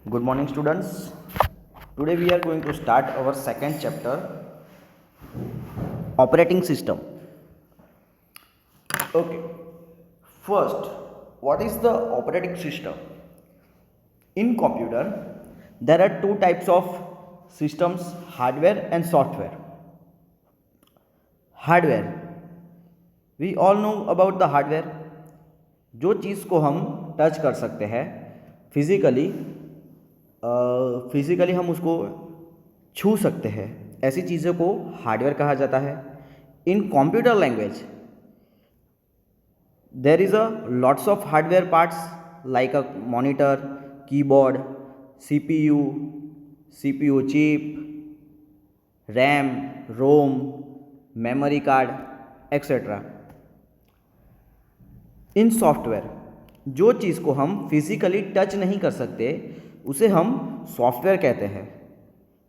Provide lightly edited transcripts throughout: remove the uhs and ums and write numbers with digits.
Good morning, students. Today we are going to start our second chapter, operating system. Okay. First, what is the operating system? In computer, there are two types of systems, hardware and software. Hardware, we all know about the hardware. जो चीज़ को हम touch कर सकते हैं physically, हम उसको छू सकते हैं, ऐसी चीज़ों को हार्डवेयर कहा जाता है. In computer language there is a lots of hardware parts like a monitor, keyboard, CPU, CPU chip, RAM, ROM, memory card etcetera. In software, जो चीज़ को हम फिजिकली टच नहीं कर सकते उसे हम सॉफ्टवेयर कहते हैं.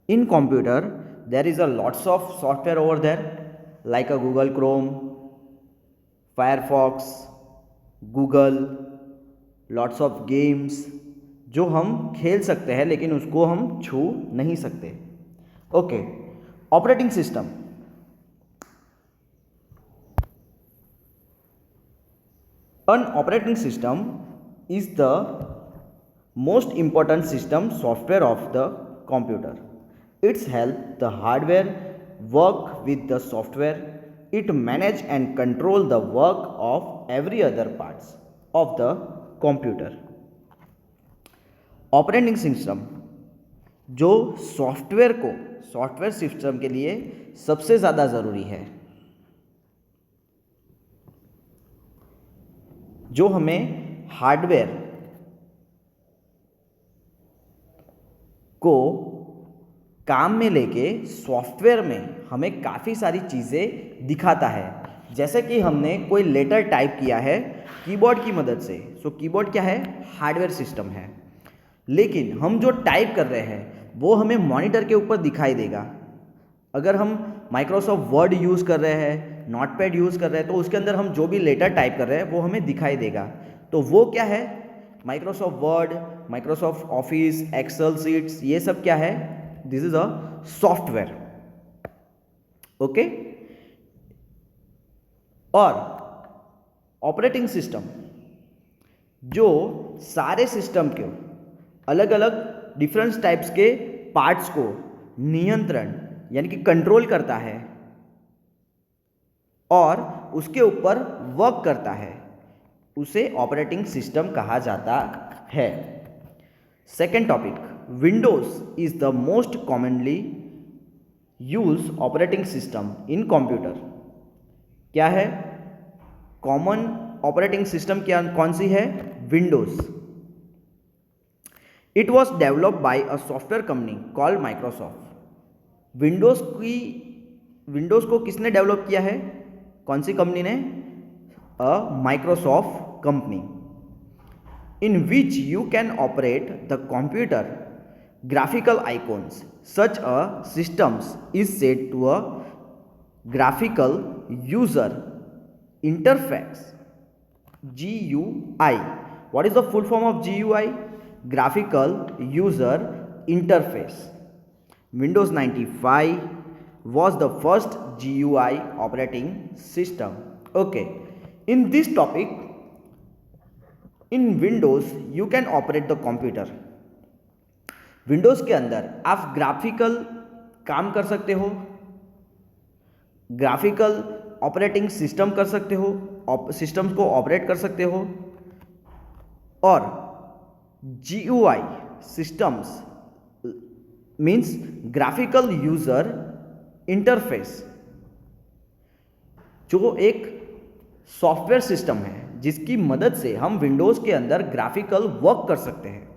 इन computer there is a lots of software over there like a Google Chrome, Firefox, Google, lots of games जो हम खेल सकते हैं लेकिन उसको हम छू नहीं सकते. Okay. Operating system. An operating system is the most important system software of the computer. It helps the hardware work with the software. It manage and control the work of every other parts of the computer. Operating system जो software system के लिए सबसे ज़्यादा ज़रूरी है, जो हमें hardware को काम में लेके सॉफ्टवेयर में हमें काफ़ी सारी चीज़ें दिखाता है. जैसे कि हमने कोई लेटर टाइप किया है कीबोर्ड की मदद से. सो कीबोर्ड क्या है? हार्डवेयर सिस्टम है. लेकिन हम जो टाइप कर रहे हैं वो हमें मॉनिटर के ऊपर दिखाई देगा. अगर हम माइक्रोसॉफ्ट वर्ड यूज़ कर रहे हैं, नोटपैड यूज़ कर रहे हैं, तो उसके अंदर हम जो भी लेटर टाइप कर रहे हैं वो हमें दिखाई देगा. तो वो क्या है? Microsoft Word, Microsoft Office, Excel sheets, ये सब क्या है? This is a software. Okay. और ऑपरेटिंग सिस्टम जो सारे सिस्टम के अलग अलग डिफरेंट टाइप्स के पार्ट्स को नियंत्रण यानी कि कंट्रोल करता है और उसके ऊपर वर्क करता है, उसे ऑपरेटिंग सिस्टम कहा जाता है. Second topic, Windows is the most commonly use operating system in computer. क्या है कॉमन ऑपरेटिंग सिस्टम? क्या कौन सी है? Windows. It was developed by a software company called Microsoft. Windows को किसने डेवलप किया है? कौन सी कंपनी ने? A Microsoft company. In which you can operate the computer. Graphical icons such a systems is set to a graphical user interface, GUI. What is the full form of GUI? Graphical User Interface. Windows 95 was the first GUI operating system. Okay. In this topic, in Windows you can operate the computer. Windows के अंदर आप graphical काम कर सकते हो, graphical operating system कर सकते हो, सिस्टम्स को ऑपरेट कर सकते हो, और GUI systems means graphical user interface, जो एक सॉफ्टवेयर सिस्टम है जिसकी मदद से हम विंडोज़ के अंदर ग्राफिकल वर्क कर सकते हैं.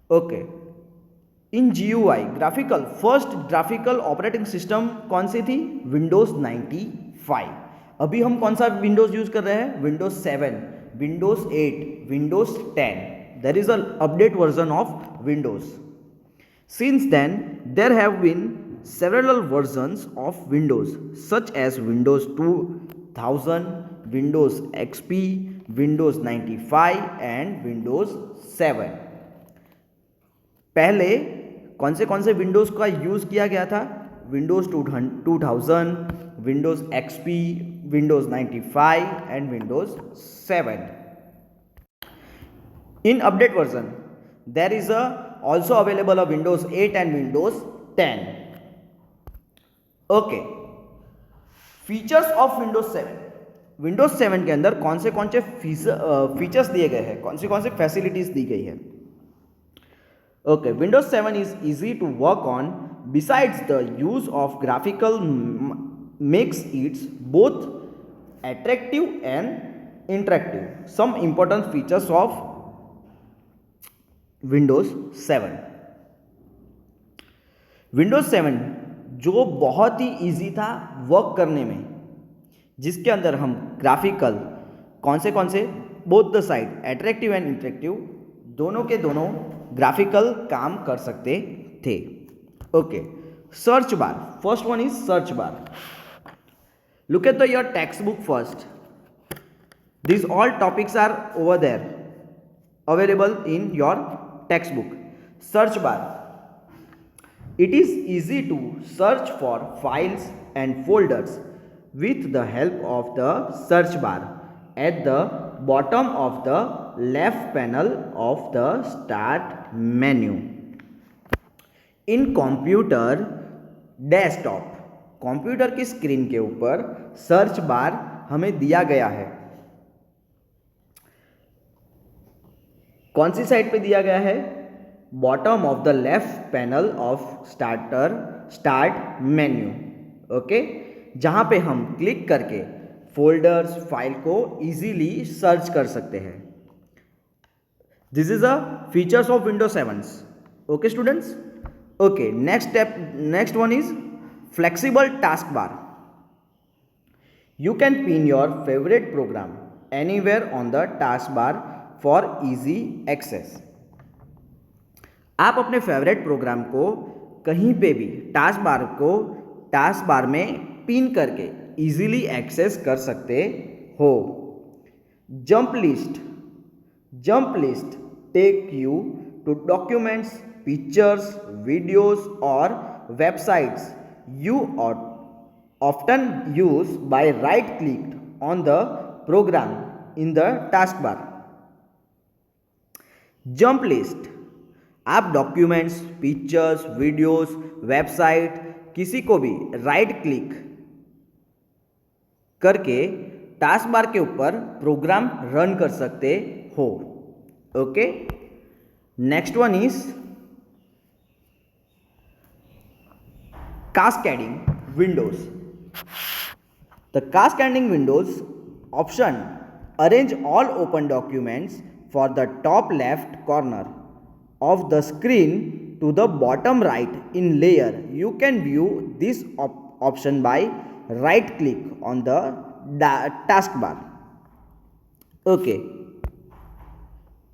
ओके. इन GUI graphical first graphical operating system कौन सी थी? विंडोज 95. अभी हम कौन सा विंडोज यूज कर रहे हैं? Windows 7, Windows 8, Windows 10. There is a update version of Windows. Since then there have been several versions of Windows such as Windows 2000, Windows XP, Windows 95 and Windows 7. पहले कौन से विंडोज़ का यूज़ किया गया था? Windows 2000, Windows XP, Windows 95 and Windows 7. In update version, there is also available a Windows 8 and Windows 10. Okay. Features of Windows 7. Windows 7 के अंदर कौन से फीचर्स दिए गए हैं, कौन से फैसिलिटीज दी गई है? Okay, Windows 7 is easy to work on. Besides the use of graphical makes its both attractive and interactive. Some important features of Windows 7. Windows 7 जो बहुत ही इजी था वर्क करने में, जिसके अंदर हम ग्राफिकल कौन से both the side attractive and interactive दोनों के दोनों ग्राफिकल काम कर सकते थे. Okay, search bar. First one is search bar. Look at your text book first. These all topics are over there, available in your textbook. Search bar. It is easy to search for files and folders with the help of the search bar at the bottom of the left panel of the start menu. In computer desktop, computer की screen के ऊपर search bar हमें दिया गया है. कौन सी side पे दिया गया है? Bottom of the left panel of start menu. Okay, जहां पे हम क्लिक करके फोल्डर्स फाइल को इजीली सर्च कर सकते हैं. This is a features of Windows 7. Okay students. Okay, next one is flexible task bar. You can pin your favourite program anywhere on the task bar for easy access. आप अपने favourite programme को कहीं पे भी task bar में pin करके easily access कर सकते हो. Jump list take you to documents, pictures, videos और websites you often use by right click on the program in the taskbar. Jump list, आप डॉक्यूमेंट्स, पिक्चर्स, वीडियोस, वेबसाइट किसी को भी राइट क्लिक करके task bar के ऊपर program run कर सकते हो. Okay, next one is cascading windows. The cascading windows option arrange all open documents for the top left corner of the screen to the bottom right in layer. You can view this option by right click on the taskbar. Okay,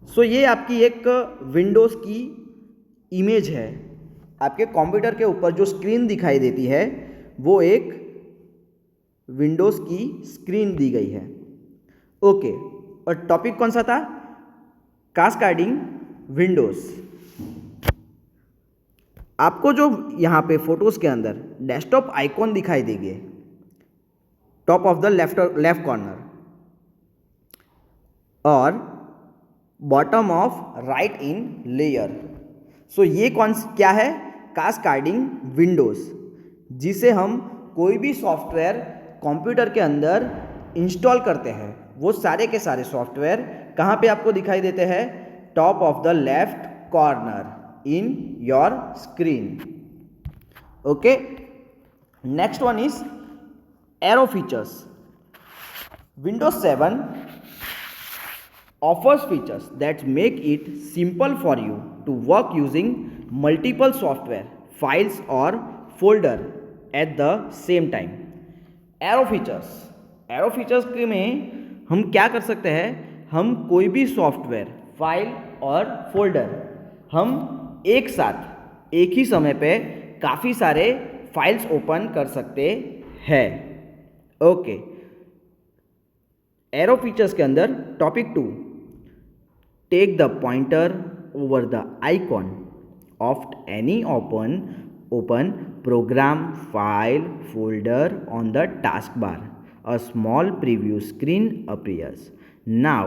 so ये आपकी एक Windows की image है. आपके computer के ऊपर जो screen दिखाई देती है वो एक विंडोज़ की स्क्रीन दी गई है. ओके, और टॉपिक कौन सा था? Cascading Windows. आपको जो यहाँ पे फोटोज़ के अंदर डेस्कटॉप आइकॉन दिखाई देगी top of the left corner और bottom of right in layer. So ये क्या है? कास्केडिंग विंडोज़, जिसे हम कोई भी सॉफ्टवेयर कंप्यूटर के अंदर इंस्टॉल करते हैं वो सारे के सारे सॉफ्टवेयर कहाँ पे आपको दिखाई देते हैं? Top of the left corner in your screen. Okay, next one is arrow features. Windows 7 offers features that make it simple for you to work using multiple software, files or folder at the same time. Arrow features के में हम क्या कर सकते हैं? हम कोई भी सॉफ्टवेयर, फाइल और फोल्डर हम एक साथ एक ही समय पे काफ़ी सारे फाइल्स ओपन कर सकते हैं. ओके, एरो फीचर्स के अंदर topic 2, take the pointer over the icon of any open program file folder on the taskbar. A small preview screen appears. Now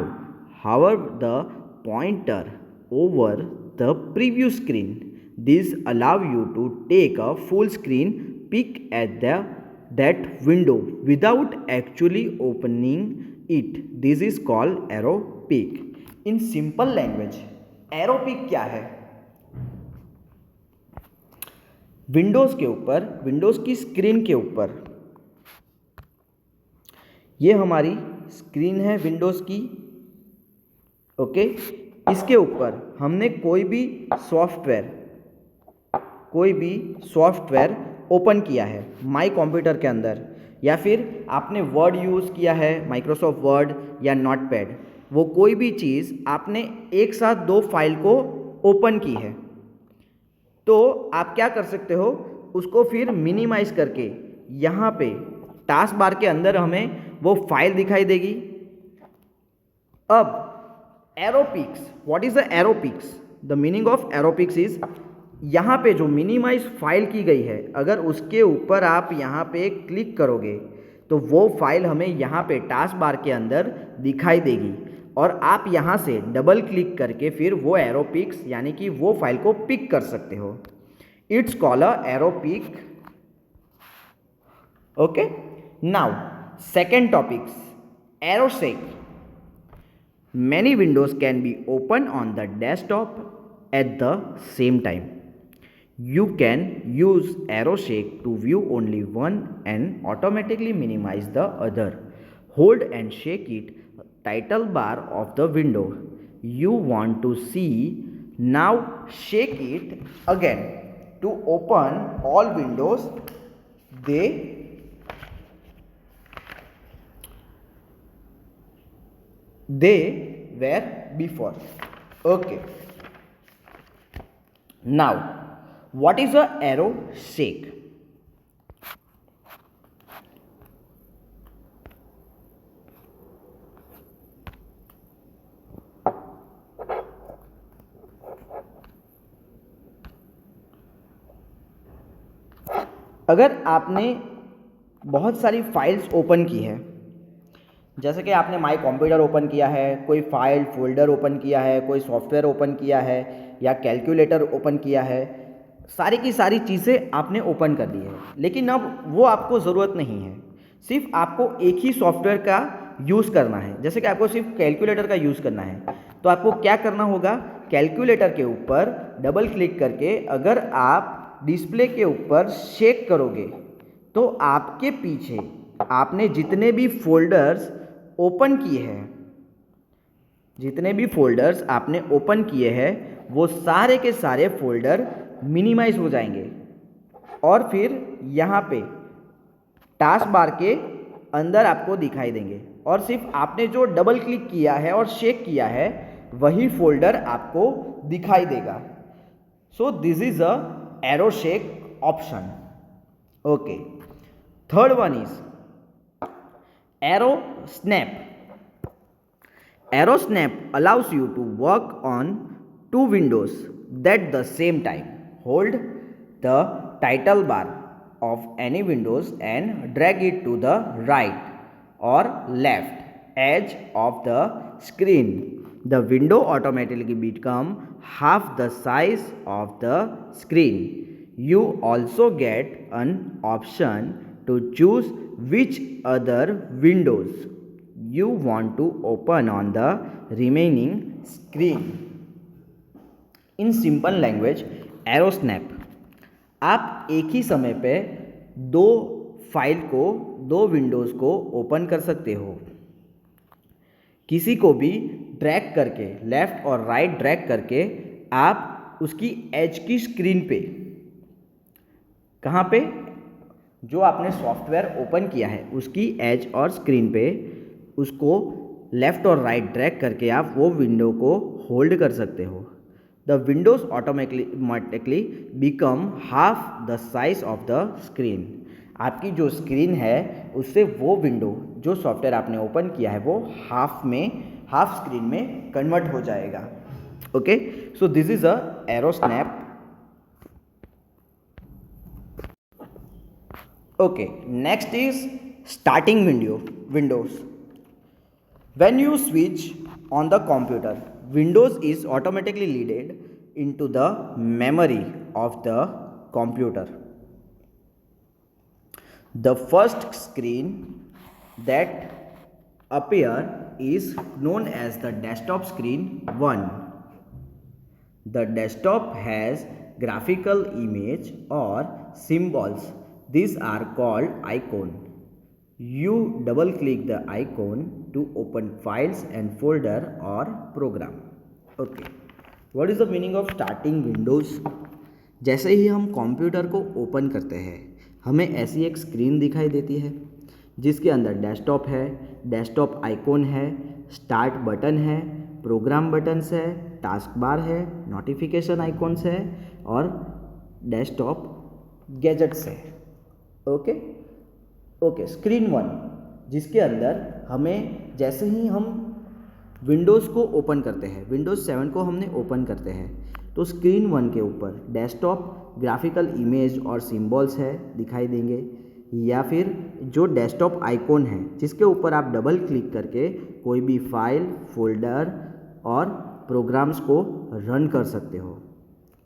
hover the pointer over the preview screen. This allow you to take a full screen peek at that window without actually opening it. This is called arrow peek. In simple language, arrow peek क्या है? Windows के ऊपर, Windows की screen के ऊपर, ये हमारी screen है विंडोज़ की, ओके। इसके ऊपर हमने कोई भी सॉफ्टवेयर ओपन किया है माई कंप्यूटर के अंदर, या फिर आपने वर्ड यूज़ किया है, माइक्रोसॉफ्ट वर्ड या नोटपैड, वो कोई भी चीज़ आपने एक साथ दो फाइल को ओपन की है, तो आप क्या कर सकते हो, उसको फिर मिनिमाइज करके यहाँ पे टास्क बार के अंदर हमें वो फाइल दिखाई देगी। अब Aero pics, what is the Aero pics? The meaning of Aero pics is, यहाँ पे जो मिनिमाइज फाइल की गई है, अगर उसके ऊपर आप यहाँ पे क्लिक करोगे तो वो फाइल हमें यहाँ पे टास्क बार के अंदर दिखाई देगी, और आप यहाँ से डबल क्लिक करके फिर वो एरो पिक्स यानी कि वो फाइल को पिक कर सकते हो। It's called a arrow pick, okay. Now second topics, arrow shake. Many windows can be opened on the desktop at the same time. You can use arrow shake to view only one and automatically minimize the other. Hold and shake it title bar of the window you want to see. Now shake it again to open all windows they were before. Okay. Now, what is a arrow shake? अगर आपने बहुत सारी files open की है, जैसे कि आपने my computer open किया है, कोई फाइल फोल्डर ओपन किया है, कोई सॉफ्टवेयर ओपन किया है, या कैलकुलेटर ओपन किया है, सारी की सारी चीज़ें आपने ओपन कर ली है, लेकिन अब वो आपको ज़रूरत नहीं है, सिर्फ आपको एक ही सॉफ्टवेयर का यूज़ करना है। जैसे कि आपको सिर्फ कैलकुलेटर का यूज़ करना है, तो आपको क्या करना होगा, कैलकुलेटर के ऊपर डबल क्लिक करके अगर आप डिस्प्ले के ऊपर शेक करोगे तो आपके पीछे आपने जितने भी फोल्डर्स ओपन किए हैं, वो सारे के सारे फोल्डर मिनिमाइज हो जाएंगे, और फिर यहाँ पे टास्क बार के अंदर आपको दिखाई देंगे, और सिर्फ आपने जो डबल क्लिक किया है और शेक किया है वही फोल्डर आपको दिखाई देगा। So this is a arrow shake option, okay. Third one is arrow snap. Arrow snap allows you to work on two windows at the same time. Hold the title bar of any windows and drag it to the right or left edge of the screen. The window automatically become half the size of the screen. You also get an option to choose which other windows you want to open on the remaining screen. In simple language, arrow snap, आप एक ही समय पे दो Windows को open कर सकते हो। किसी को भी ड्रैग करके, लेफ़्ट और राइट ड्रैग करके आप उसकी एज की स्क्रीन पे, कहाँ पे, जो आपने सॉफ्टवेयर ओपन किया है उसकी एज और स्क्रीन पे उसको लेफ़्ट और राइट ड्रैग करके आप वो विंडो को होल्ड कर सकते हो। The Windows automatically become half the size of the screen. आपकी जो स्क्रीन है उससे वो विंडो जो सॉफ्टवेयर आपने ओपन किया है वो हाफ स्क्रीन में कन्वर्ट हो जाएगा। Okay, so this is a arrow snap Okay, next is starting windows. When you switch on the computer, Windows is automatically loaded into the memory of the computer. The first screen that appear is known as the desktop screen 1. The desktop has graphical image or symbols. These are called icon. You double click the icon to open files and folder or program. Okay. What is the meaning of starting Windows? जैसे ही हम computer को open करते हैं हमें ऐसी एक screen दिखाई देती है जिसके अंदर डेस्कटॉप है, डेस्कटॉप आइकॉन है, स्टार्ट बटन है, प्रोग्राम बटन्स है, टास्क बार है, नोटिफिकेशन आइकॉन्स है और डेस्कटॉप गैजेट्स है। ओके ओके, स्क्रीन 1 जिसके अंदर हमें जैसे ही हम विंडोज़ को ओपन करते हैं, विंडोज़ 7 को हमने ओपन करते हैं तो स्क्रीन 1 के ऊपर डेस्कटॉप ग्राफिकल इमेज और सिंबल्स है दिखाई देंगे, या फिर जो डेस्कटॉप आइकॉन है जिसके ऊपर आप डबल क्लिक करके कोई भी फाइल, फोल्डर और प्रोग्राम्स को रन कर सकते हो।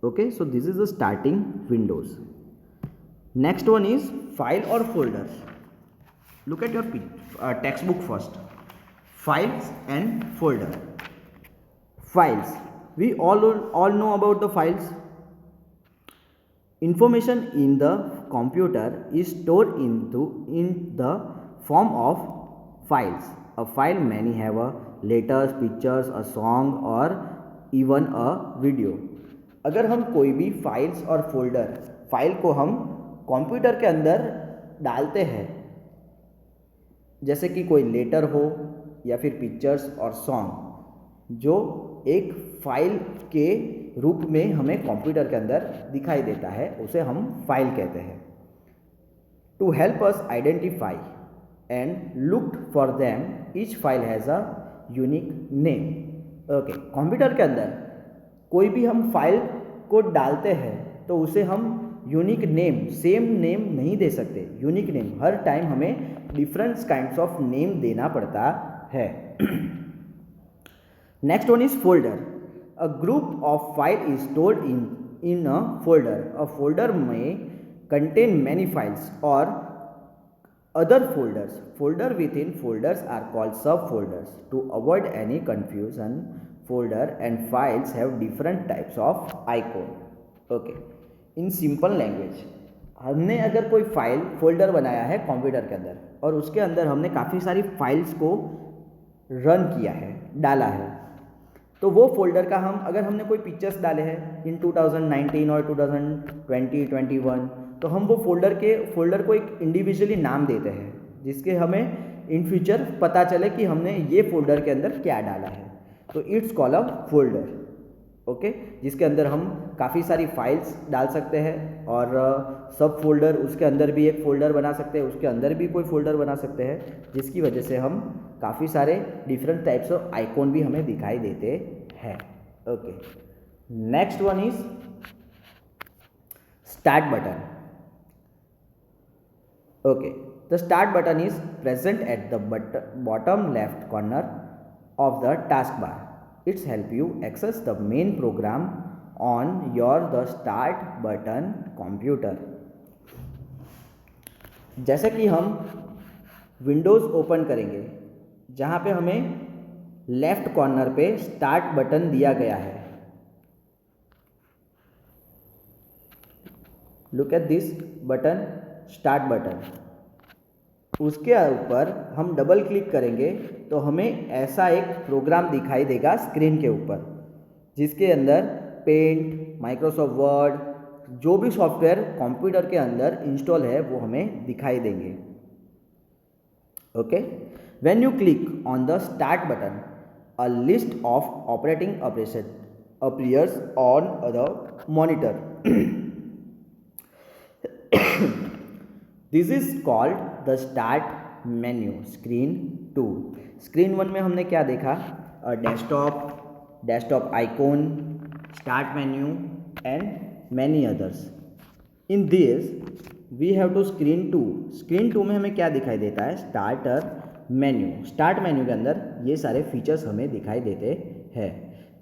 Okay, so this is the starting Windows. Next one is file और folders. Look at your textbook first. Files and folder. Files. We all know about the files. Information in the computer is stored in the form of files. A file may have a letters, pictures, a song or even a video. अगर हम कोई भी files और folder file को हम computer के अंदर डालते हैं, जैसे कि कोई लेटर हो या फिर पिक्चर्स और सॉन्ग जो एक फाइल के रूप में हमें कंप्यूटर के अंदर दिखाई देता है, उसे हम फाइल कहते हैं। To help us identify and look for them each file has a unique name. Okay, computer के अंदर कोई भी हम फाइल को डालते हैं तो उसे हम यूनिक नेम, सेम नेम नहीं दे सकते। यूनिक नेम हर टाइम हमें डिफरेंट काइंड्स ऑफ नेम देना पड़ता है। Next one is folder. A group of file is stored in a folder. A folder में कंटेन मैनी फाइल्स और other folders. Folder within folders are called subfolders. To avoid any confusion, folder and files have different types of icon. Okay, in simple language, हमने अगर कोई file folder बनाया है computer के अंदर और उसके अंदर हमने काफ़ी सारी फाइल्स को रन किया है, डाला है, तो वो फोल्डर का हम अगर हमने कोई पिक्चर्स डाले हैं इन 2019 और 2020-21, तो हम वो फोल्डर को एक इंडिविजुअली नाम देते हैं जिसके हमें इन फ्यूचर पता चले कि हमने ये फोल्डर के अंदर क्या डाला है। तो it's called a folder. Okay, जिसके अंदर हम काफ़ी सारी फाइल्स डाल सकते हैं और सब फोल्डर, उसके अंदर भी एक फ़ोल्डर बना सकते हैं, उसके अंदर भी कोई फ़ोल्डर बना सकते हैं, जिसकी वजह से हम काफ़ी सारे डिफरेंट टाइप्स ऑफ आइकॉन भी हमें दिखाई देते हैं। Okay, next one is start button. Okay, the start button is present at the bottom left corner of the taskbar. It's help you access the main program on the start button computer. जैसे कि हम Windows open करेंगे जहाँ पे हमें left corner पे start button दिया गया है। Look at this button, start button. उसके ऊपर हम डबल क्लिक करेंगे तो हमें ऐसा एक प्रोग्राम दिखाई देगा स्क्रीन के ऊपर, जिसके अंदर पेंट, माइक्रोसॉफ्ट वर्ड, जो भी सॉफ्टवेयर कंप्यूटर के अंदर इंस्टॉल है वो हमें दिखाई देंगे। Okay, when you click on the start button, a list of operating appears on the monitor. This is called the start menu. Screen 2, screen 1 में हमने क्या देखा? Desktop icon, start menu and many others. In this we have to screen two में हमें क्या दिखाई देता है, स्टार्टर मेन्यू। स्टार्ट मेन्यू के अंदर ये सारे फीचर्स हमें दिखाई देते हैं।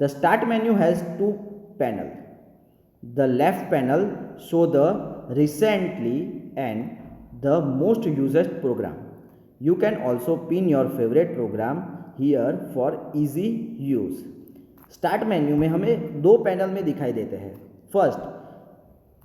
The start menu has two panel. The left panel show the recently and the most used program. You can also pin your favourite program here for easy use. Start menu में हमें दो panel में दिखाई देते हैं। First,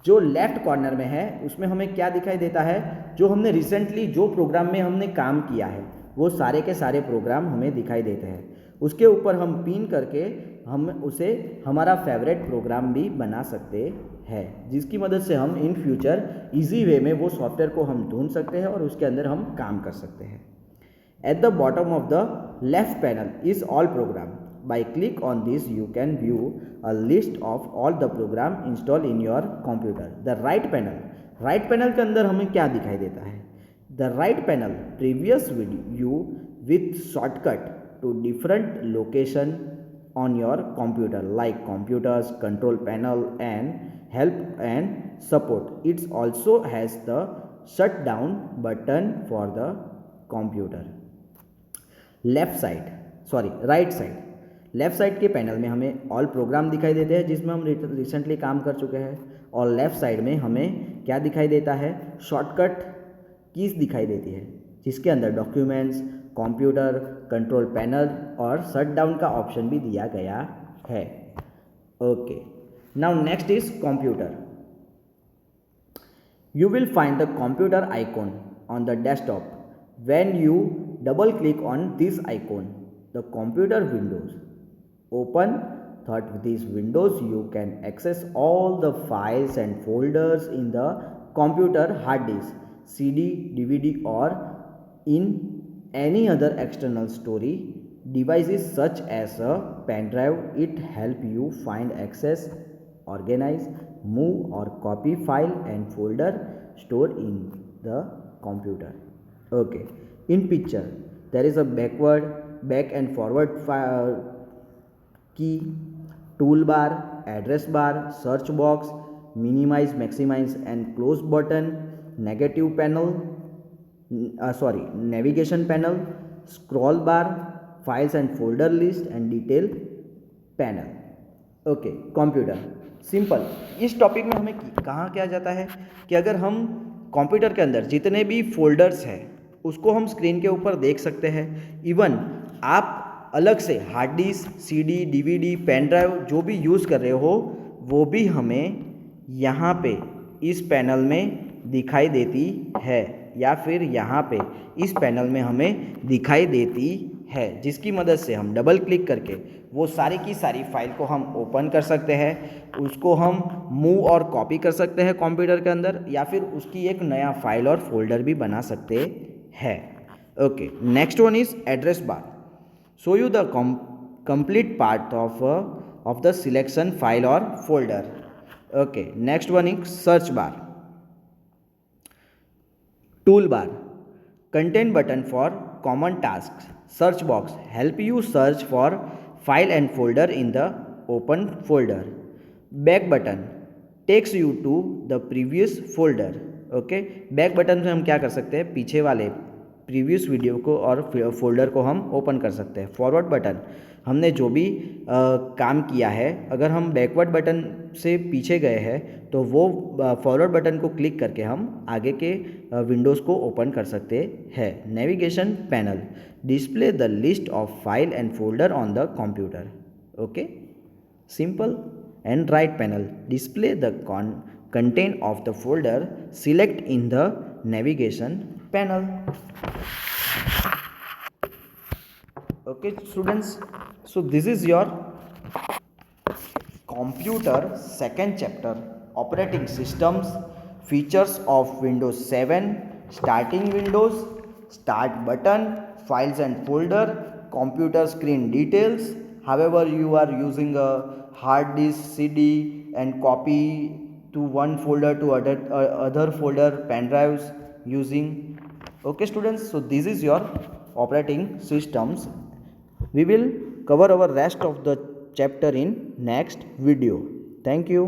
जो left corner में है उसमें हमें क्या दिखाई देता है, जो हमने रिसेंटली जो प्रोग्राम में हमने काम किया है वो सारे के सारे प्रोग्राम हमें दिखाई देते हैं। उसके ऊपर हम पिन करके हम उसे हमारा फेवरेट प्रोग्राम भी बना सकते हैं, जिसकी मदद से हम इन फ्यूचर इजी वे में वो सॉफ्टवेयर को हम ढूंढ सकते हैं और उसके अंदर हम काम कर सकते हैं। At the bottom of the left panel is all programme. By click on this you can view a list of all the program install in your computer. The right panel के अंदर हमें क्या दिखाई देता है, the right panel previous view with shortcut to different location on your computer like computers, control panel and help and support. It also has the shutdown button for the computer. Right side के panel में हमें all programme दिखाई देते हैं जिसमें हम recently काम कर चुके हैं, और लेफ्ट साइड में हमें क्या दिखाई देता है, शॉर्टकट कीज दिखाई देती है जिसके अंदर डॉक्यूमेंट्स, कंप्यूटर, कंट्रोल पैनल और शटडाउन का ऑप्शन भी दिया गया है। Okay, now next is computer. You will find the computer icon on the desktop. When U double click on this icon, the computer Windows open. With these windows you can access all the files and folders in the computer hard disk, CD, DVD or in any other external storage devices such as a pen drive. It help you find, access, organize, move or copy file and folder stored in the computer. Okay, in picture there is a back and forward key, toolbar, address bar, search box, minimize, maximize and close button, navigation panel, scroll bar, files and folder list and detail panel. Okay, computer simple. इस topic में हमें कहाँ क्या जाता है कि अगर हम कंप्यूटर के अंदर जितने भी फोल्डर्स हैं उसको हम स्क्रीन के ऊपर देख सकते हैं। इवन आप अलग से hard disk, CD, DVD, pen drive जो भी यूज़ कर रहे हो वो भी हमें यहाँ पे इस पैनल में दिखाई देती है, या फिर यहाँ पे इस पैनल में हमें दिखाई देती है, जिसकी मदद से हम डबल क्लिक करके वो सारी की सारी फाइल को हम ओपन कर सकते हैं, उसको हम मूव और कॉपी कर सकते हैं कंप्यूटर के अंदर, या फिर उसकी एक नया फाइल और फोल्डर भी बना सकते हैं। Okay, next one is address bar. show you the complete path of the selection file or folder. Okay, next one is search bar. Toolbar, content button for common tasks. Search box, help you search for file and folder in the open folder. Back button takes you to the previous folder. Okay, back button से हम क्या कर सकते हैं, पीछे वाले previous video को और फोल्डर को हम ओपन कर सकते हैं। फॉरवर्ड बटन, हमने जो भी काम किया है, अगर हम बैकवर्ड बटन से पीछे गए हैं तो वो फॉरवर्ड बटन को क्लिक करके हम आगे के विंडोज़ को ओपन कर सकते हैं। Navigation panel, display the list of file and folder on the computer. Okay, simple. And right panel, display the content of the folder select in the navigation panel. Okay students, so this is your computer second chapter, operating systems, features of Windows 7, starting Windows, start button, files and folder, computer screen details. However you are using a hard disk, CD and copy to one folder to other folder, pen drives using. Okay students, so this is your operating systems. We will cover our rest of the chapter in next video. Thank you.